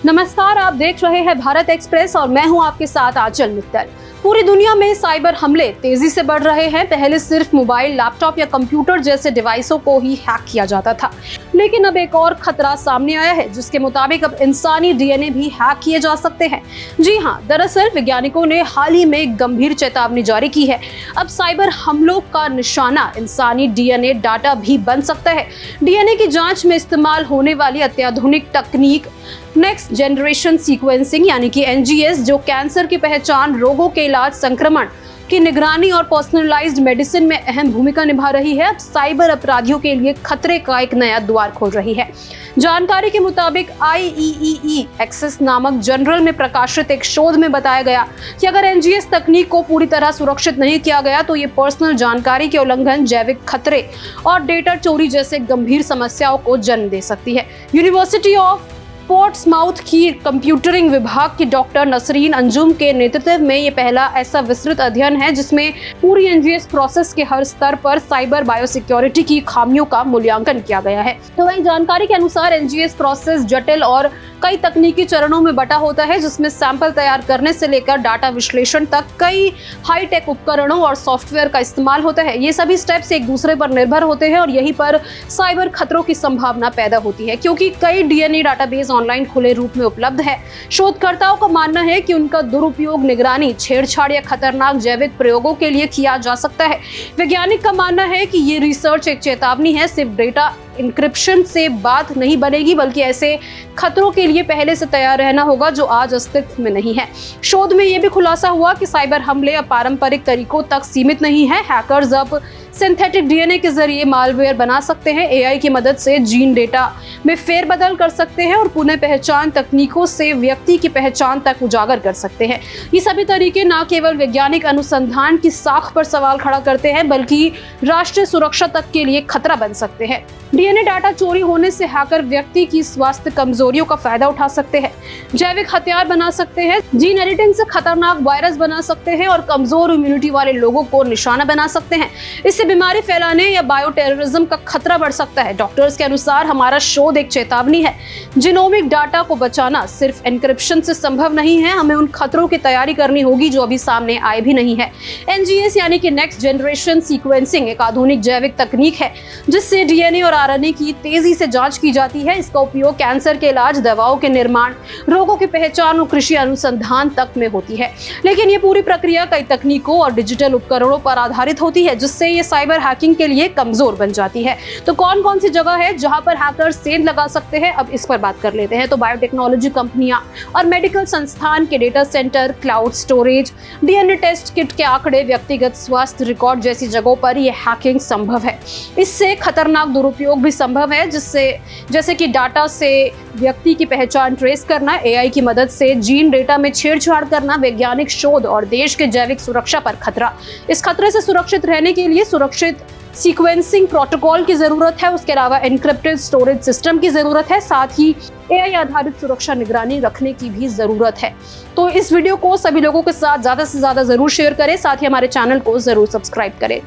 नमस्कार, आप देख रहे हैं भारत एक्सप्रेस और मैं हूं आपके साथ आंचल मित्तल। पूरी दुनिया में साइबर हमले तेजी से बढ़ रहे हैं। पहले सिर्फ मोबाइल, लैपटॉप या कंप्यूटर जैसे डिवाइसों को ही हैक किया जाता था, लेकिन अब एक और खतरा सामने आया है जिसके मुताबिक अब इंसानी डीएनए भी हैक किए जा सकते हैं। जी हाँ, दरअसल वैज्ञानिकों ने हाल ही में एक गंभीर चेतावनी जारी की है। अब साइबर हमलों का निशाना इंसानी डीएनए डाटा भी बन सकता है। डीएनए की जांच में इस्तेमाल होने वाली अत्याधुनिक तकनीक नेक्स्ट जनरेशन सीक्वेंसिंग यानी कि एनजीएस, जो कैंसर की पहचान, रोगों के इलाज, संक्रमण की निगरानी और पर्सनलाइज्ड मेडिसिन में अहम भूमिका निभा रही है, अब साइबर अपराधियों के लिए खतरे का एक नया द्वार खोल रही है। जानकारी के मुताबिक IEEE एक्सेस नामक जर्नल में प्रकाशित एक शोध में बताया गया कि अगर एनजीएस तकनीक को पूरी तरह सुरक्षित नहीं किया गया तो ये पर्सनल जानकारी के उल्लंघन, जैविक खतरे और डेटा चोरी जैसे गंभीर समस्याओं को जन्म दे सकती है। यूनिवर्सिटी ऑफ पोर्ट्समाउथ की कंप्यूटरिंग विभाग की डॉक्टर नसरीन अंजुम के नेतृत्व में ये पहला ऐसा विस्तृत अध्ययन है जिसमें पूरी एनजीएस प्रोसेस के हर स्तर पर साइबर बायोसिक्योरिटी की खामियों का मूल्यांकन किया गया है। तो वहीं जानकारी के अनुसार एनजीएस प्रोसेस जटिल और कई तकनीकी चरणों में बटा होता है, जिसमें सैंपल तैयार करने से लेकर डाटा विश्लेषण तक कई हाईटेक उपकरणों और सॉफ्टवेयर का इस्तेमाल होता है। ये सभी स्टेप्स एक दूसरे पर निर्भर होते हैं और यहीं पर साइबर खतरों की संभावना पैदा होती है, क्योंकि कई डीएनए डाटाबेस ऑनलाइन खुले रूप में उपलब्ध है। शोधकर्ताओं का मानना है कि उनका दुरुपयोग निगरानी, छेड़छाड़ या खतरनाक जैविक प्रयोगों के लिए किया जा सकता है। वैज्ञानिक का मानना है कि ये रिसर्च एक चेतावनी है। सिर्फ डेटा इंक्रिप्शन से बात नहीं बनेगी, बल्कि ऐसे खतरों के लिए पहले से तैयार रहना होगा जो आज अस्तित्व में नहीं है। शोध में यह भी खुलासा हुआ कि साइबर हमले अब पारंपरिक तरीकों तक सीमित नहीं है। हैकर्स अब सिंथेटिक डीएनए के जरिए मालवेयर बना सकते हैं, एआई की मदद से जीन डेटा में फेरबदल कर सकते हैं और पुनः पहचान तकनीकों से व्यक्ति की पहचान तक उजागर कर सकते हैं। ये सभी तरीके न केवल वैज्ञानिक अनुसंधान की साख पर सवाल खड़ा करते हैं, बल्कि राष्ट्रीय सुरक्षा तक के लिए खतरा बन सकते हैं। डीएनए डाटा चोरी होने से हैकर व्यक्ति की स्वास्थ्य कमजोरियों का फायदा उठा सकते हैं, जैविक हथियार बना सकते हैं, जीन एडिटिंग से खतरनाक वायरस बना सकते हैं और कमजोर इम्यूनिटी वाले लोगों को निशाना बना सकते हैं। इससे बीमारी फैलाने या बायो टेररिज्म का खतरा बढ़ सकता है। डॉक्टर्स के अनुसार हमारा शोध एक चेतावनी है। जिनोमिक डाटा को बचाना सिर्फ एन्क्रिप्शन से संभव नहीं है, हमें उन खतरों की तैयारी करनी होगी जो अभी सामने आए भी नहीं है। एनजीएस यानी कि नेक्स्ट जनरेशन सीक्वेंसिंग एक आधुनिक जैविक तकनीक है जिससे डीएनए और आरएनए की तेजी से जांच की जाती है। इसका उपयोग कैंसर के इलाज, दवाओं के निर्माण, रोगों की पहचान और कृषि अनुसंधान तक में होती है। लेकिन ये पूरी प्रक्रिया कई तकनीकों और डिजिटल उपकरणों पर आधारित होती है, जिससे ये साइबर हैकिंग के लिए कमजोर बन जाती है। तो कौन कौन सी जगह है जहां पर हैकर्स सेंध लगा सकते हैं, अब इस पर बात कर लेते हैं। तो बायोटेक्नोलॉजी कंपनियां और मेडिकल संस्थान के data center, cloud storage, DNA test kit के आंकड़े, व्यक्तिगत स्वास्थ्य रिकॉर्ड जैसी जगहों पर यह हैकिंग संभव है। इससे खतरनाक दुरुपयोग भी संभव है, जैसे कि डाटा से व्यक्ति की पहचान ट्रेस करना, एआई की मदद से जीन डेटा में छेड़छाड़ करना, वैज्ञानिक शोध और देश के जैविक सुरक्षा पर खतरा। इस खतरे से सुरक्षित रहने के लिए सुरक्षित सीक्वेंसिंग प्रोटोकॉल की जरूरत है। उसके अलावा एन्क्रिप्टेड स्टोरेज सिस्टम की जरूरत है, साथ ही एआई आधारित सुरक्षा निगरानी रखने की भी जरूरत है। तो इस वीडियो को सभी लोगों के साथ ज्यादा से ज्यादा जरूर शेयर करें, साथ ही हमारे चैनल को जरूर सब्सक्राइब करें।